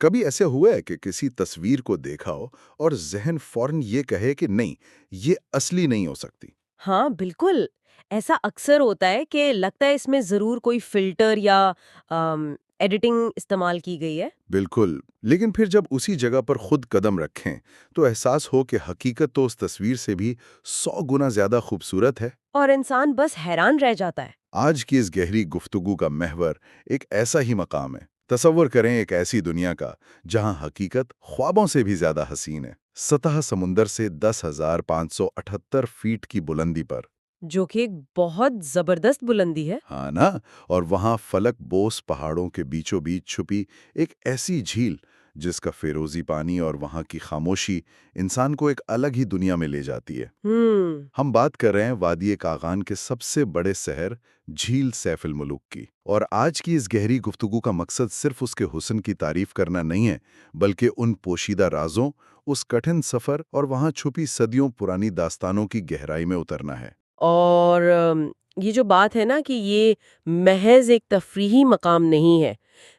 کبھی ایسے ہوا ہے کہ کسی تصویر کو دیکھا ہو اور ذہن فوراً یہ کہے کہ نہیں، یہ اصلی نہیں ہو سکتی؟ ہاں بالکل، ایسا اکثر ہوتا ہے کہ لگتا ہے اس میں ضرور کوئی فلٹر یا ایڈیٹنگ استعمال کی گئی ہے۔ بالکل، لیکن پھر جب اسی جگہ پر خود قدم رکھیں تو احساس ہو کہ حقیقت تو اس تصویر سے بھی 100 گنا زیادہ خوبصورت ہے۔ اور انسان بس حیران رہ جاتا ہے۔ آج کی اس گہری گفتگو کا محور ایک ایسا ہی مقام ہے۔ تصور کریں ایک ایسی دنیا کا جہاں حقیقت خوابوں سے بھی زیادہ حسین ہے، سطح سمندر سے 10,578 فیٹ کی بلندی پر۔ جو کہ ایک بہت زبردست بلندی ہے۔ ہاں نا؟ اور وہاں فلک بوس پہاڑوں کے بیچوں بیچ چھپی ایک ایسی جھیل جس کا فیروزی پانی اور وہاں کی خاموشی انسان کو ایک الگ ہی دنیا میں لے جاتی ہے۔ ہم بات کر رہے ہیں وادی کاغان کے سب سے بڑے شہر جھیل سیف الملوک کی، اور آج کی اس گہری گفتگو کا مقصد صرف اس کے حسن کی تعریف کرنا نہیں ہے، بلکہ ان پوشیدہ رازوں، اس کٹھن سفر اور وہاں چھپی صدیوں پرانی داستانوں کی گہرائی میں اترنا ہے۔ اور یہ جو بات ہے نا کہ یہ محض ایک تفریحی مقام نہیں ہے،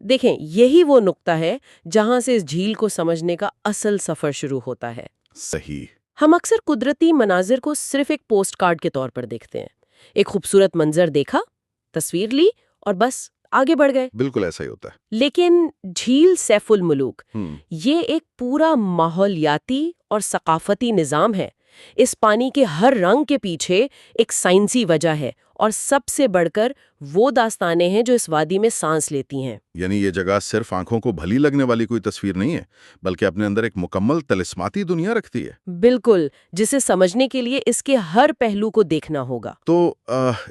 دیکھیں یہی وہ نقطہ ہے جہاں سے اس جھیل کو سمجھنے کا اصل سفر شروع ہوتا ہے۔ صحیح۔ ہم اکثر قدرتی مناظر کو صرف ایک پوسٹ کارڈ کے طور پر دیکھتے ہیں، ایک خوبصورت منظر دیکھا، تصویر لی اور بس آگے بڑھ گئے۔ بالکل ایسا ہی ہوتا ہے۔ لیکن جھیل سیف الملوک یہ ایک پورا ماحولیاتی اور ثقافتی نظام ہے۔ اس پانی کے ہر رنگ کے پیچھے ایک سائنسی وجہ ہے، اور سب سے بڑھ کر وہ داستانیں ہیں جو اس وادی میں سانس لیتی ہیں۔ یعنی یہ جگہ صرف آنکھوں کو بھلی لگنے والی کوئی تصویر نہیں ہے، بلکہ اپنے اندر ایک مکمل طلسماتی دنیا رکھتی ہے۔ بالکل، جسے سمجھنے کے لیے اس کے ہر پہلو کو دیکھنا ہوگا۔ تو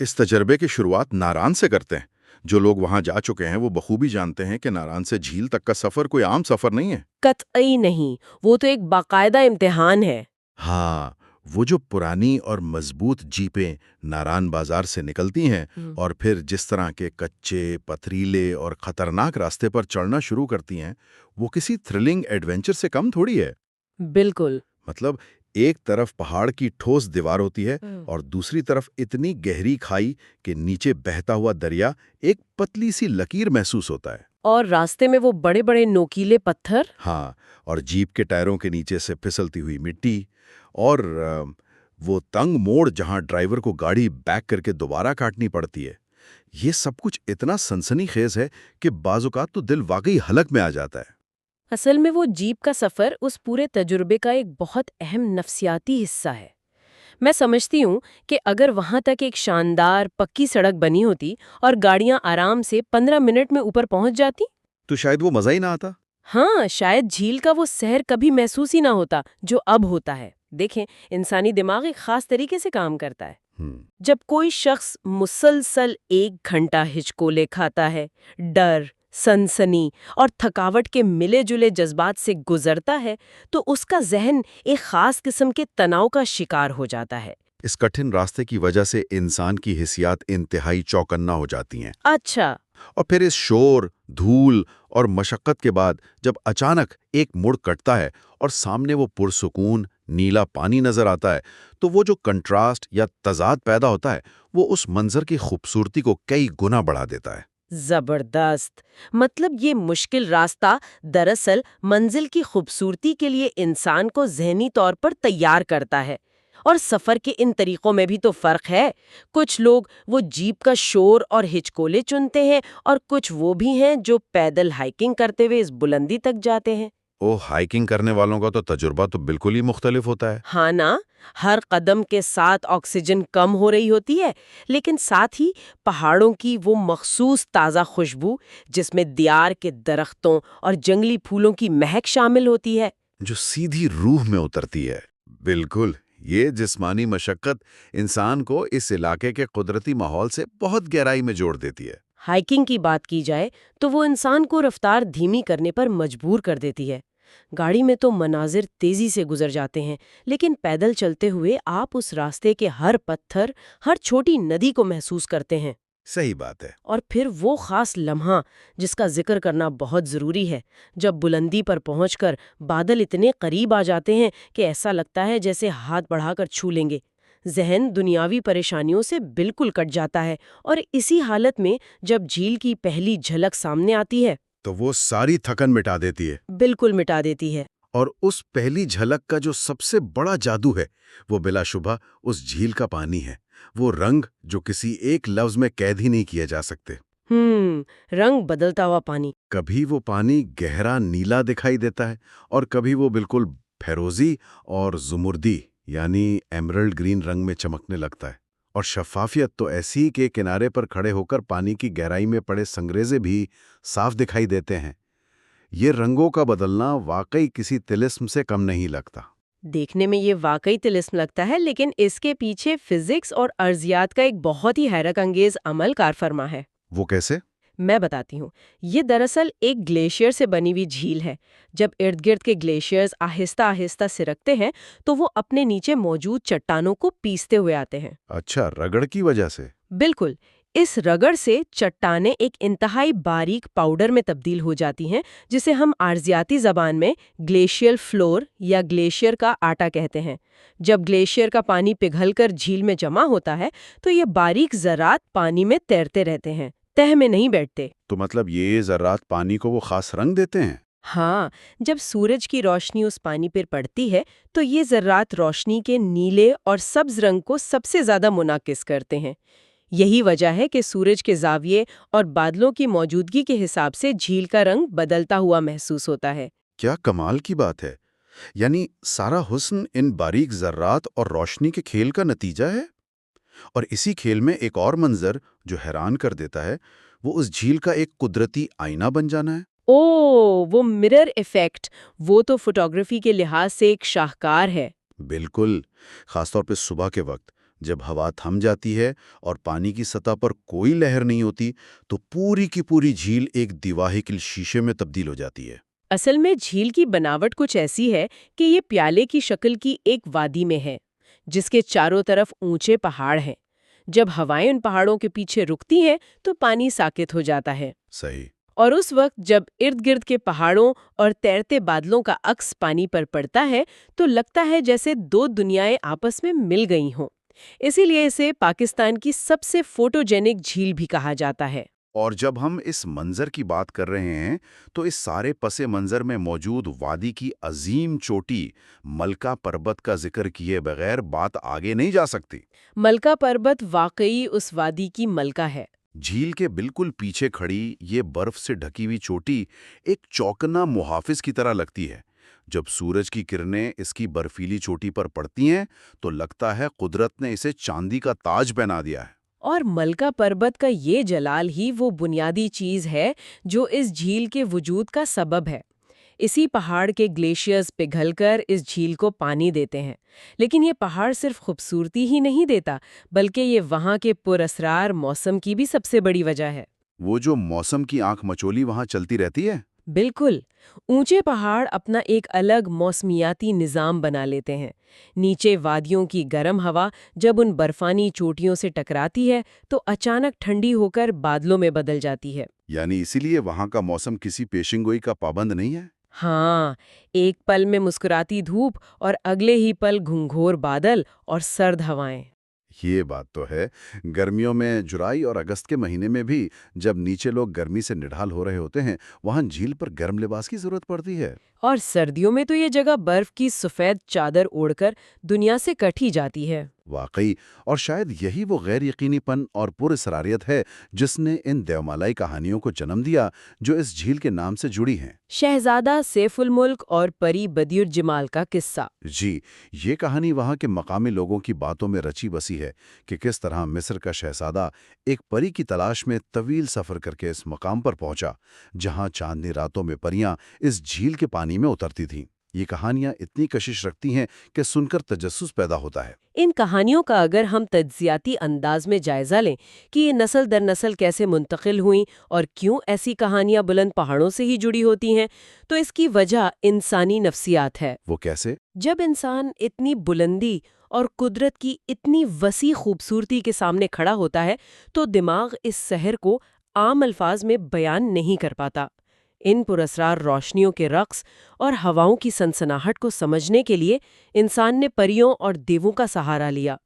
اس تجربے کی شروعات ناران سے کرتے ہیں۔ جو لوگ وہاں جا چکے ہیں وہ بخوبی جانتے ہیں کہ ناران سے جھیل تک کا سفر کوئی عام سفر نہیں ہے۔ قطعی نہیں، وہ تو ایک باقاعدہ امتحان ہے۔ ہاں، وہ جو پرانی اور مضبوط جیپیں ناران بازار سے نکلتی ہیں اور پھر جس طرح کے کچے، پتھریلے اور خطرناک راستے پر چڑھنا شروع کرتی ہیں، وہ کسی تھرلنگ ایڈونچر سے کم تھوڑی ہے۔ بالکل۔ مطلب ایک طرف پہاڑ کی ٹھوس دیوار ہوتی ہے اور دوسری طرف اتنی گہری کھائی کہ نیچے بہتا ہوا دریا ایک پتلی سی لکیر محسوس ہوتا ہے۔ اور راستے میں وہ بڑے بڑے نوکیلے پتھر۔ ہاں، اور جیپ کے ٹائروں کے نیچے سے پھسلتی ہوئی مٹی، اور وہ تنگ موڑ جہاں ڈرائیور کو گاڑی بیک کر کے دوبارہ کاٹنی پڑتی ہے۔ یہ سب کچھ اتنا سنسنی خیز ہے کہ بعض اوقات تو دل واقعی حلق میں آ جاتا ہے۔ اصل میں وہ جیپ کا سفر اس پورے تجربے کا ایک بہت اہم نفسیاتی حصہ ہے۔ میں سمجھتی ہوں کہ اگر وہاں تک ایک شاندار پکی سڑک بنی ہوتی اور گاڑیاں آرام سے 15 منٹ میں اوپر پہنچ جاتی تو شاید وہ مزہ ہی نہ آتا۔ ہاں، شاید جھیل کا وہ سحر کبھی محسوس ہی نہ ہوتا جو اب ہوتا ہے۔ دیکھیں، انسانی دماغ ایک خاص طریقے سے کام کرتا ہے۔ جب کوئی شخص مسلسل 1 گھنٹہ ہچکولے کھاتا ہے، ڈر، سنسنی اور تھکاوٹ کے ملے جلے جذبات سے گزرتا ہے، تو اس کا ذہن ایک خاص قسم کے تناؤ کا شکار ہو جاتا ہے۔ اس کٹھن راستے کی وجہ سے انسان کی حسیات انتہائی چوکنا ہو جاتی ہیں۔ اچھا۔ اور پھر اس شور، دھول اور مشقت کے بعد جب اچانک ایک مڑ کٹتا ہے اور سامنے وہ پرسکون نیلا پانی نظر آتا ہے، تو وہ جو کنٹراسٹ یا تضاد پیدا ہوتا ہے وہ اس منظر کی خوبصورتی کو کئی گنا بڑھا دیتا ہے۔ زبردست! مطلب یہ مشکل راستہ دراصل منزل کی خوبصورتی کے لیے انسان کو ذہنی طور پر تیار کرتا ہے۔ اور سفر کے ان طریقوں میں بھی تو فرق ہے۔ کچھ لوگ وہ جیپ کا شور اور ہچکولے چنتے ہیں، اور کچھ وہ بھی ہیں جو پیدل ہائیکنگ کرتے ہوئے اس بلندی تک جاتے ہیں۔ ہائیکنگ کرنے والوں کا تو تجربہ تو بالکل ہی مختلف ہوتا ہے۔ ہاں نا، ہر قدم کے ساتھ آکسیجن کم ہو رہی ہوتی ہے، لیکن ساتھ ہی پہاڑوں کی وہ مخصوص تازہ خوشبو جس میں دیار کے درختوں اور جنگلی پھولوں کی مہک شامل ہوتی ہے، جو سیدھی روح میں اترتی ہے۔ بالکل، یہ جسمانی مشقت انسان کو اس علاقے کے قدرتی ماحول سے بہت گہرائی میں جوڑ دیتی ہے۔ ہائیکنگ کی بات کی جائے تو وہ انسان کو رفتار دھیمی کرنے پر مجبور کر دیتی ہے۔ گاڑی میں تو مناظر تیزی سے گزر جاتے ہیں، لیکن پیدل چلتے ہوئے آپ اس راستے کے ہر پتھر، ہر چھوٹی ندی کو محسوس کرتے ہیں۔ صحیح بات ہے۔ اور پھر وہ خاص لمحہ جس کا ذکر کرنا بہت ضروری ہے، جب بلندی پر پہنچ کر بادل اتنے قریب آ جاتے ہیں کہ ایسا لگتا ہے جیسے ہاتھ بڑھا کر چھو لیں گے۔ ذہن دنیاوی پریشانیوں سے بالکل کٹ جاتا ہے، اور اسی حالت میں جب جھیل کی پہلی جھلک سامنے آتی ہے تو وہ ساری تھکن مٹا دیتی ہے۔ بالکل مٹا دیتی ہے۔ اور اس پہلی جھلک کا جو سب سے بڑا جادو ہے وہ بلا شبہ اس جھیل کا پانی ہے، وہ رنگ جو کسی ایک لفظ میں قید ہی نہیں کیے جا سکتے۔ رنگ بدلتا ہوا پانی۔ کبھی وہ پانی گہرا نیلا دکھائی دیتا ہے اور کبھی وہ بالکل فیروزی اور زمردی یعنی ایمرلڈ گرین رنگ میں چمکنے لگتا ہے، اور شفافیت تو ایسی کہ کنارے پر کھڑے ہو کر پانی کی گہرائی میں پڑے سنگریزے بھی صاف دکھائی دیتے ہیں۔ یہ رنگوں کا بدلنا واقعی کسی طلسم سے کم نہیں لگتا۔ دیکھنے میں یہ واقعی طلسم لگتا ہے، لیکن اس کے پیچھے فزکس اور ارضیات کا ایک بہت ہی حیرت انگیز عمل کار فرما ہے۔ وہ کیسے؟ میں بتاتی ہوں۔ یہ دراصل ایک گلیشیئر سے بنی ہوئی جھیل ہے۔ جب ارد گرد کے گلیشیئرز آہستہ آہستہ سرکتے ہیں تو وہ اپنے نیچے موجود چٹانوں کو پیستے ہوئے آتے ہیں۔ اچھا، رگڑ کی وجہ سے؟ بالکل۔ اس رگڑ سے چٹانیں ایک انتہائی باریک پاؤڈر میں تبدیل ہو جاتی ہیں، جسے ہم ارضیاتی زبان میں گلیشیل فلور یا گلیشیئر کا آٹا کہتے ہیں۔ جب گلیشیئر کا پانی پگھل کر جھیل میں جمع ہوتا ہے تو یہ باریک ذرات پانی میں تیرتے رہتے ہیں، تہہ میں نہیں بیٹھتے۔ تو مطلب یہ ذرات پانی کو وہ خاص رنگ دیتے ہیں؟ ہاں، جب سورج کی روشنی اس پانی پر پڑتی ہے تو یہ ذرات روشنی کے نیلے اور سبز رنگ کو سب سے زیادہ منعکس کرتے ہیں۔ یہی وجہ ہے کہ سورج کے زاویے اور بادلوں کی موجودگی کے حساب سے جھیل کا رنگ بدلتا ہوا محسوس ہوتا ہے۔ کیا کمال کی بات ہے! یعنی سارا حسن ان باریک ذرات اور روشنی کے کھیل کا نتیجہ ہے؟ اور اسی کھیل میں ایک اور منظر جو حیران کر دیتا ہے، وہ اس جھیل کا ایک قدرتی آئینہ بن جانا ہے۔ وہ مرر ایفیکٹ، وہ تو فوٹوگرافی کے لحاظ سے ایک شاہکار ہے۔ بالکل، خاص طور پہ صبح کے وقت جب ہوا تھم جاتی ہے اور پانی کی سطح پر کوئی لہر نہیں ہوتی تو پوری کی پوری جھیل ایک دیواہیکل شیشے میں تبدیل ہو جاتی ہے۔ اصل میں جھیل کی بناوٹ کچھ ایسی ہے کہ یہ پیالے کی شکل کی ایک وادی میں ہے، جس کے چاروں طرف اونچے پہاڑ ہیں۔ جب ہوائیں ان پہاڑوں کے پیچھے رکتی ہیں تو پانی ساکت ہو جاتا ہے۔ صحیح۔ اور اس وقت جب ارد گرد کے پہاڑوں اور تیرتے بادلوں کا عکس پانی پر پڑتا ہے تو لگتا ہے جیسے دو دنیائیں آپس میں مل گئی ہوں۔ اسی لیے اسے پاکستان کی سب سے فوٹوجینک جھیل بھی کہا جاتا ہے۔ اور جب ہم اس منظر کی بات کر رہے ہیں تو اس سارے پس منظر میں موجود وادی کی عظیم چوٹی ملکہ پربت کا ذکر کیے بغیر بات آگے نہیں جا سکتی۔ ملکہ پربت واقعی اس وادی کی ملکہ ہے۔ جھیل کے بالکل پیچھے کھڑی یہ برف سے ڈھکی ہوئی چوٹی ایک چوکنا محافظ کی طرح لگتی ہے۔ جب سورج کی کرنیں اس کی برفیلی چوٹی پر پڑتی ہیں تو لگتا ہے قدرت نے اسے چاندی کا تاج پہنا دیا ہے۔ اور ملکہ پربت کا یہ جلال ہی وہ بنیادی چیز ہے جو اس جھیل کے وجود کا سبب ہے۔ اسی پہاڑ کے گلیشیئرز پگھل کر اس جھیل کو پانی دیتے ہیں، لیکن یہ پہاڑ صرف خوبصورتی ہی نہیں دیتا بلکہ یہ وہاں کے پراسرار موسم کی بھی سب سے بڑی وجہ ہے۔ وہ جو موسم کی آنکھ مچولی وہاں چلتی رہتی ہے۔ بالکل، اونچے پہاڑ اپنا ایک الگ موسمیاتی نظام بنا لیتے ہیں۔ نیچے وادیوں کی گرم ہوا جب ان برفانی چوٹیوں سے ٹکراتی ہے تو اچانک ٹھنڈی ہو کر بادلوں میں بدل جاتی ہے۔ یعنی اسی لیے وہاں کا موسم کسی پیشن گوئی کا پابند نہیں ہے۔ ہاں، ایک پل میں مسکراتی دھوپ اور اگلے ہی پل گھنگھور بادل اور سرد ہوائیں۔ یہ بات تو ہے۔ گرمیوں میں جولائی اور اگست کے مہینے میں بھی جب نیچے لوگ گرمی سے نڈھال ہو رہے ہوتے ہیں وہاں جھیل پر گرم لباس کی ضرورت پڑتی ہے۔ اور سردیوں میں تو یہ جگہ برف کی سفید چادر اوڑھ کر دنیا سے کٹ ہی جاتی ہے۔ واقعی، اور شاید یہی وہ غیر یقینی پن اور پراسراریت ہے جس نے ان دیومالائی کہانیوں کو جنم دیا جو اس جھیل کے نام سے جڑی ہیں۔ شہزادہ سیف الملک اور پری بدیع-الجمال کا قصہ۔ جی، یہ کہانی وہاں کے مقامی لوگوں کی باتوں میں رچی بسی ہے کہ کس طرح مصر کا شہزادہ ایک پری کی تلاش میں طویل سفر کر کے اس مقام پر پہنچا جہاں چاندنی راتوں میں پریاں اس جھیل کے پانی میں اترتی تھیں۔ یہ کہانیاں اتنی کشش رکھتی ہیں کہ سن کر تجسس پیدا ہوتا ہے۔ ان کہانیوں کا اگر ہم تجزیاتی انداز میں جائزہ لیں کہ یہ نسل در نسل کیسے منتقل ہوئیں اور کیوں ایسی کہانیاں بلند پہاڑوں سے ہی جڑی ہوتی ہیں، تو اس کی وجہ انسانی نفسیات ہے۔ وہ کیسے؟ جب انسان اتنی بلندی اور قدرت کی اتنی وسیع خوبصورتی کے سامنے کھڑا ہوتا ہے تو دماغ اس سحر کو عام الفاظ میں بیان نہیں کر پاتا۔ ان پراسرار روشنیوں کے رقص اور ہواؤں کی سنسناہٹ کو سمجھنے کے لیے انسان نے پریوں اور دیووں کا سہارا لیا۔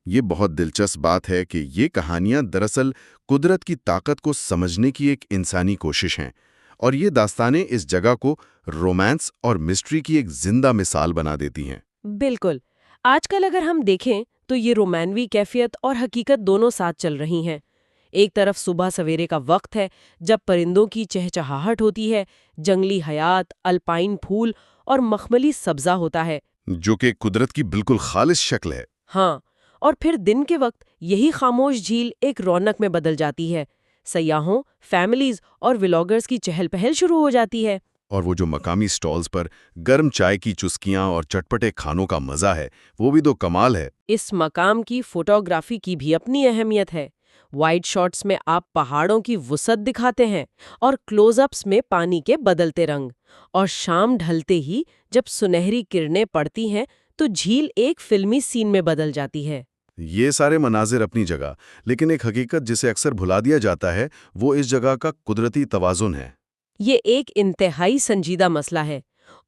یہ بہت دلچسپ بات ہے کہ یہ کہانیاں دراصل قدرت کی طاقت کو سمجھنے کی ایک انسانی کوشش ہیں۔ اور یہ داستانیں اس جگہ کو رومانس اور مسٹری کی ایک زندہ مثال بنا دیتی ہیں۔ بالکل۔ آج کل اگر ہم دیکھیں تو یہ رومانوی کیفیت اور حقیقت دونوں ساتھ چل رہی ہیں۔ ایک طرف صبح سویرے کا وقت ہے جب پرندوں کی چہچہاہٹ ہوتی ہے، جنگلی حیات، الپائن پھول اور مخملی سبزہ ہوتا ہے، جو کہ قدرت کی بالکل خالص شکل ہے۔ ہاں، اور پھر دن کے وقت یہی خاموش جھیل ایک رونق میں بدل جاتی ہے۔ سیاحوں، فیملیز اور ولاگرز کی چہل پہل شروع ہو جاتی ہے۔ اور وہ جو مقامی سٹالز پر گرم چائے کی چسکیاں اور چٹپٹے کھانوں کا مزہ ہے، وہ بھی تو کمال ہے۔ اس مقام کی فوٹوگرافی کی بھی اپنی اہمیت ہے۔ وائڈ شاٹس میں آپ پہاڑوں کی وسعت دکھاتے ہیں اور کلوز اپس میں پانی کے بدلتے رنگ، اور شام ڈھلتے ہی جب سنہری کرنیں پڑتی ہیں تو جھیل ایک فلمی سین میں بدل جاتی ہے۔ یہ سارے مناظر اپنی جگہ، لیکن ایک حقیقت جسے اکثر بھلا دیا جاتا ہے وہ اس جگہ کا قدرتی توازن ہے۔ یہ ایک انتہائی سنجیدہ مسئلہ ہے۔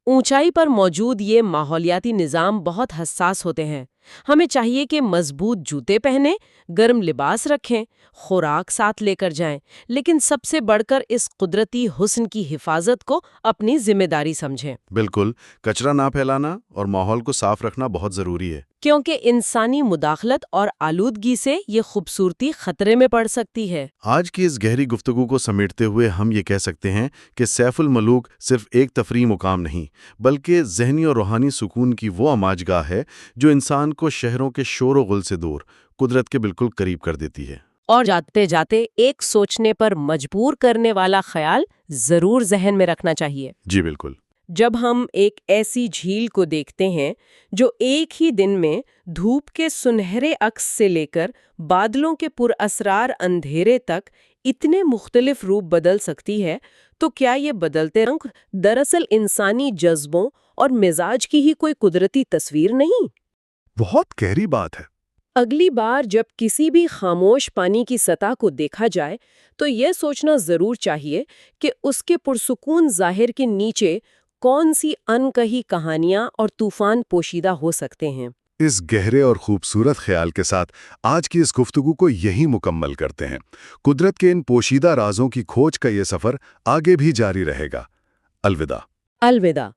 اونچائی پر موجود یہ ماحولیاتی نظام بہت حساس ہوتے ہیں۔ ہمیں چاہیے کہ مضبوط جوتے پہنیں، گرم لباس رکھیں، خوراک ساتھ لے کر جائیں، لیکن سب سے بڑھ کر اس قدرتی حسن کی حفاظت کو اپنی ذمہ داری سمجھیں۔ بالکل، کچرا نہ پھیلانا اور ماحول کو صاف رکھنا بہت ضروری ہے۔ کیونکہ انسانی مداخلت اور آلودگی سے یہ خوبصورتی خطرے میں پڑ سکتی ہے۔ آج کی اس گہری گفتگو کو سمیٹتے ہوئے ہم یہ کہہ سکتے ہیں کہ سیف الملوک صرف ایک تفریحی مقام نہیں، بلکہ ذہنی اور روحانی سکون کی وہ آماج گاہ ہے جو انسان کو شہروں کے شور و غل سے دور قدرت کے بالکل قریب کر دیتی ہے۔ اور جاتے جاتے ایک سوچنے پر مجبور کرنے والا خیال ضرور ذہن میں رکھنا چاہیے۔ جی بالکل۔ جب ہم ایک ایسی جھیل کو دیکھتے ہیں جو ایک ہی دن میں دھوپ کے سنہرے عکس سے لے کر بادلوں کے پر اسرار اندھیرے تک اتنے مختلف روپ بدل سکتی ہے، تو کیا یہ بدلتے رنگ دراصل انسانی جذبوں اور مزاج کی ہی کوئی قدرتی تصویر نہیں؟ بہت گہری بات ہے۔ اگلی بار جب کسی بھی خاموش پانی کی سطح کو دیکھا جائے تو یہ سوچنا ضرور چاہیے کہ اس کے پرسکون ظاہر کے نیچے کون سی انکہی کہانیاں اور طوفان پوشیدہ ہو سکتے ہیں۔ اس گہرے اور خوبصورت خیال کے ساتھ آج کی اس گفتگو کو یہی مکمل کرتے ہیں۔ قدرت کے ان پوشیدہ رازوں کی کھوج کا یہ سفر آگے بھی جاری رہے گا۔ الوداع۔ الوداع۔